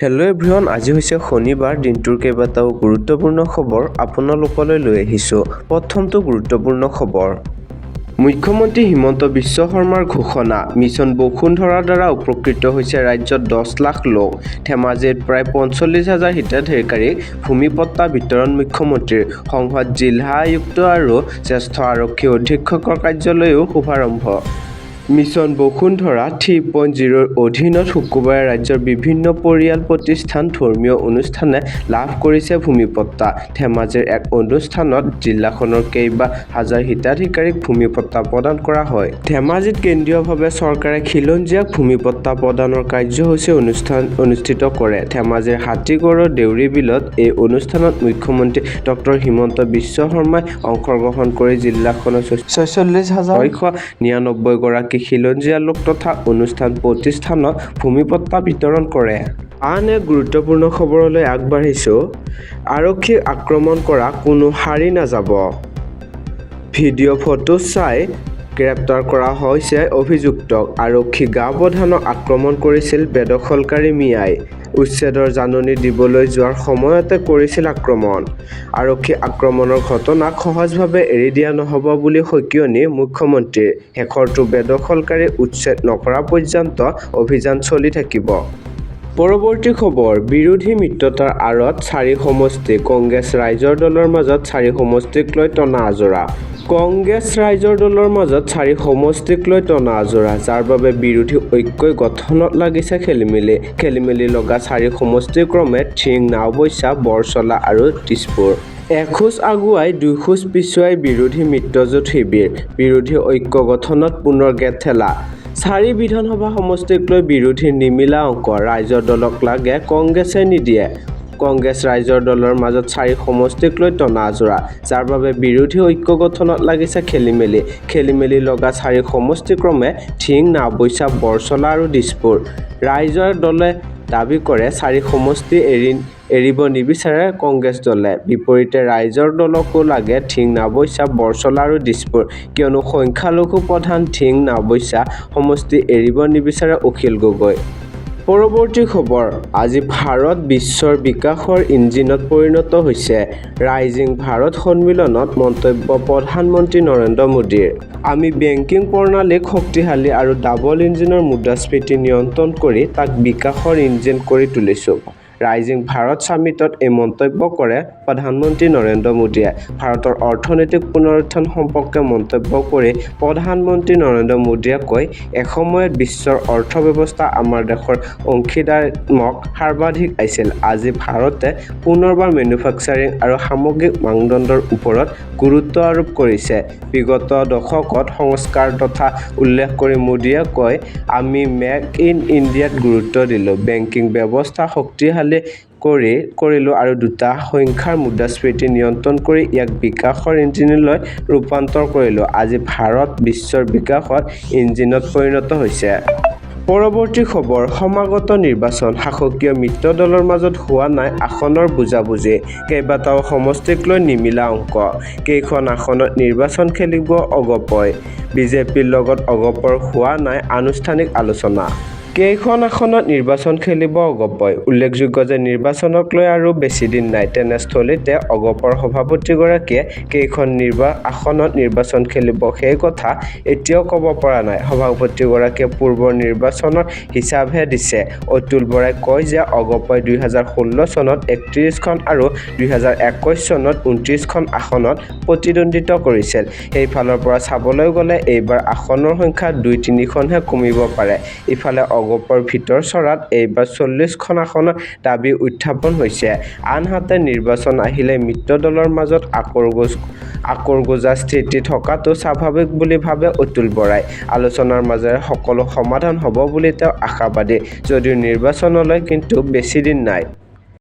Hello' everyone, আজি হৈছে শনিবাৰ। দিনটোৰ কেইবাটাও গুৰুত্বপূৰ্ণ খবৰ আপোনালোকলৈ লৈ আহিছোঁ। প্ৰথমটো গুৰুত্বপূৰ্ণ খবৰ, মুখ্যমন্ত্ৰী হিমন্ত বিশ্ব শৰ্মাৰ ঘোষণা। মিছন বসুন্ধৰাৰ দ্বাৰা উপকৃত হৈছে ৰাজ্যত 10 লাখ লোক। ধেমাজিত প্ৰায় 45,000 হিতাধিকাৰীক ভূমিপট্টা বিতৰণ মুখ্যমন্ত্ৰীৰ। সংসদ, জিলা আয়ুক্ত আৰু জ্যেষ্ঠ আৰক্ষী অধীক্ষকৰ কাৰ্যালয়েও শুভাৰম্ভ। মিছন বসুন্ধৰা 3.0ৰ অধীনত শুকুৰবাৰে ৰাজ্যৰ বিভিন্ন পৰিয়াল প্ৰতিষ্ঠান, ধৰ্মীয় অনুষ্ঠানে লাভ কৰিছে ভূমিপট্টা। ধেমাজিৰ এক অনুষ্ঠানত জিলাখনৰ কেইবা হাজাৰ হিতাধিকাৰীক ভূমিপট্টা প্ৰদান কৰা হয়। ধেমাজিত কেন্দ্ৰীয়ভাৱে চৰকাৰে খিলঞ্জীয়াক ভূমিপট্টা প্ৰদানৰ কাৰ্যসূচী অনুষ্ঠিত কৰে। ধেমাজিৰ হাতীগড়ৰ দেউৰী বিলত এই অনুষ্ঠানত মুখ্যমন্ত্ৰী ডক্টৰ হিমন্ত বিশ্ব শৰ্মাই অংশগ্ৰহণ কৰি জিলাখনৰ 46,999 গৰাকী খিলঞ্জীয়া লোক তথা অনুষ্ঠান প্ৰতিষ্ঠানক ভূমিপট্টা বিতৰণ কৰে। আন এক গুৰুত্বপূৰ্ণ খবৰলৈ আগবাঢ়িছো। আৰক্ষীক আক্ৰমণ কৰা কোনো হাৰি নাযাব। ভিডিঅ' ফটো চাই গ্ৰেপ্তাৰ কৰা হৈছে অভিযুক্তক। আৰক্ষী গাঁও প্ৰধানক আক্ৰমণ কৰিছিল বেদখলকাৰী মিয়াই। উচ্ছেদৰ জাননী দিবলৈ যোৱাৰ সময়তে কৰিছিল আক্ৰমণ। আৰক্ষী আক্ৰমণৰ ঘটনাক সহজভাৱে এৰি দিয়া নহ'ব বুলি সকিয়নি মুখ্যমন্ত্ৰীৰ। শেষৰটো বেদখলকাৰী উচ্ছেদ নকৰা পৰ্যন্ত অভিযান চলি থাকিব। পৰৱৰ্তী খবৰ, বিৰোধী মিত্ৰতাৰ আঁৰত 4 সমষ্টি। কংগ্ৰেছ ৰাইজৰ দলৰ মাজত 4 সমষ্টিক লৈ টনা-আজোৰা। কংগ্ৰেছ ৰাইজৰ দলৰ মাজত 4 সমষ্টিক লৈ টনা-আজোৰা, যাৰ বাবে বিৰোধী ঐক্যই গঠনত লাগিছে খেলিমেলি লগা 4 সমষ্টি ক্ৰমে ধিং, নাওবৈচা, বৰছলা আৰু দিছপুৰ। এখোজ আগুৱাই 2 খোজ পিছুৱাই বিৰোধী মিত্ৰজোঁট শিবিৰ। বিৰোধী ঐক্য গঠনত পুনৰ গেঁঠেলা। 4 বিধানসভা সমষ্টিক লৈ বিৰোধীৰ নিমিলা অংক। ৰাইজৰ দলক লাগে, কংগ্ৰেছে নিদিয়ে। কংগ্ৰেছ ৰাইজৰ দলৰ মাজত 4 সমষ্টিক লৈ টনা-আজোৰা, যাৰ বাবে বিৰোধী ঐক্য গঠনত লাগিছে খেলিমেলি লগা 4 সমষ্টি ক্ৰমে ধিং, নাওবৈচা, বৰছলা আৰু দিছপুৰ। ৰাইজৰ দলে দাবী কৰে 4 সমষ্টি এৰিব নিবিচাৰে কংগ্ৰেছ দলে। বিপৰীতে ৰাইজৰ দলকো লাগে ধিং, নাওবৈচা, বৰছলা আৰু দিছপুৰ, কিয়নো সংখ্যালঘু প্ৰধান ধিং, নাওবৈচা সমষ্টি এৰিব নিবিচাৰে অখিল গগৈ। পৰৱৰ্তী খবৰ, আজি ভাৰত বিশ্বৰ বিকাশৰ ইঞ্জিনত পৰিণত হৈছে। ৰাইজিং ভাৰত সন্মিলনত মন্তব্য প্ৰধানমন্ত্ৰী নৰেন্দ্ৰ মোদীৰ। আমি বেংকিং প্ৰণালীক শক্তিশালী আৰু ডাবল ইঞ্জিনৰ মুদ্ৰাস্ফীতি নিয়ন্ত্ৰণ কৰি তাক বিকাশৰ ইঞ্জিন কৰি তুলিছো। ৰাইজিং ভাৰত ছামিটত এই মন্তব্য কৰে প্ৰধানমন্ত্ৰী নৰেন্দ্ৰ মোদীয়ে। ভাৰতৰ অৰ্থনৈতিক পুনৰুত্থান সম্পৰ্কে মন্তব্য কৰি প্ৰধানমন্ত্ৰী নৰেন্দ্ৰ মোদীয়ে কয়, এসময়ত বিশ্বৰ অৰ্থব্যৱস্থা আমাৰ দেশৰ অংশীদাৰত্বক সৰ্বাধিক আছিল। আজি ভাৰতে পুনৰবাৰ মেনুফেক্সাৰিং আৰু সামগ্ৰিক মানদণ্ডৰ ওপৰত গুৰুত্ব আৰোপ কৰিছে। বিগত দশকত সংস্কাৰ তথা উল্লেখ কৰি মোদীয়ে কয়, আমি মেক ইন ইণ্ডিয়াত গুৰুত্ব দিলোঁ, বেংকিং ব্যৱস্থা শক্তিশালী কৰিলো আৰু 2টা সংখ্যাৰ মুদ্ৰাস্ফীতি নিয়ন্ত্ৰণ কৰি ইয়াক বিকাশৰ ইঞ্জিনলৈ ৰূপান্তৰ কৰিলো। আজি ভাৰত বিশ্বৰ বিকাশৰ ইঞ্জিনত পৰিণত হৈছে। পৰৱৰ্তী খবৰ, সমাগত নিৰ্বাচন। শাসকীয় মিত্ৰ দলৰ মাজত হোৱা নাই আসনৰ বুজাবুজি। কেইবাটাও সমষ্টিক লৈ নিমিলা অংক। কেইখন আসনত নিৰ্বাচন খেলিব অগপই। বিজেপিৰ লগত অগপৰ হোৱা নাই আনুষ্ঠানিক আলোচনা। কেইখন আসনত নিৰ্বাচন খেলিব অগপই। উল্লেখযোগ্য যে নিৰ্বাচনক লৈ আৰু বেছি দিন নাই। তেনেস্থলীতে অগপৰ সভাপতিগৰাকীয়ে কেইখন আসনত নিৰ্বাচন খেলিব সেই কথা এতিয়াও ক'ব পৰা নাই। সভাপতিগৰাকীয়ে পূৰ্বৰ নিৰ্বাচনৰ হিচাপহে দিছে। অতুল বৰাই কয় যে অগপই 2016 চনত 31খন আৰু 2021 চনত 29খন আসনত প্ৰতিদ্বন্দ্বিতা কৰিছিল। সেইফালৰ পৰা চাবলৈ গ'লে এইবাৰ আসনৰ সংখ্যা 2-3খনহে কমিব পাৰে। ইফালে অগপৰ ভিতৰচৰাত এইবাৰ 40খন আসনৰ দাবী উত্থাপন হৈছে। আনহাতে নিৰ্বাচন আহিলে মিত্ৰ দলৰ মাজত আকৰগোজা স্থিতি থকাটো স্বাভাৱিক বুলি ভাবে অতুল বৰাই। আলোচনাৰ মাজেৰে সকলো সমাধান হ'ব বুলি তেওঁ আশাবাদী। যদিও নিৰ্বাচনলৈ কিন্তু বেছি দিন নাই।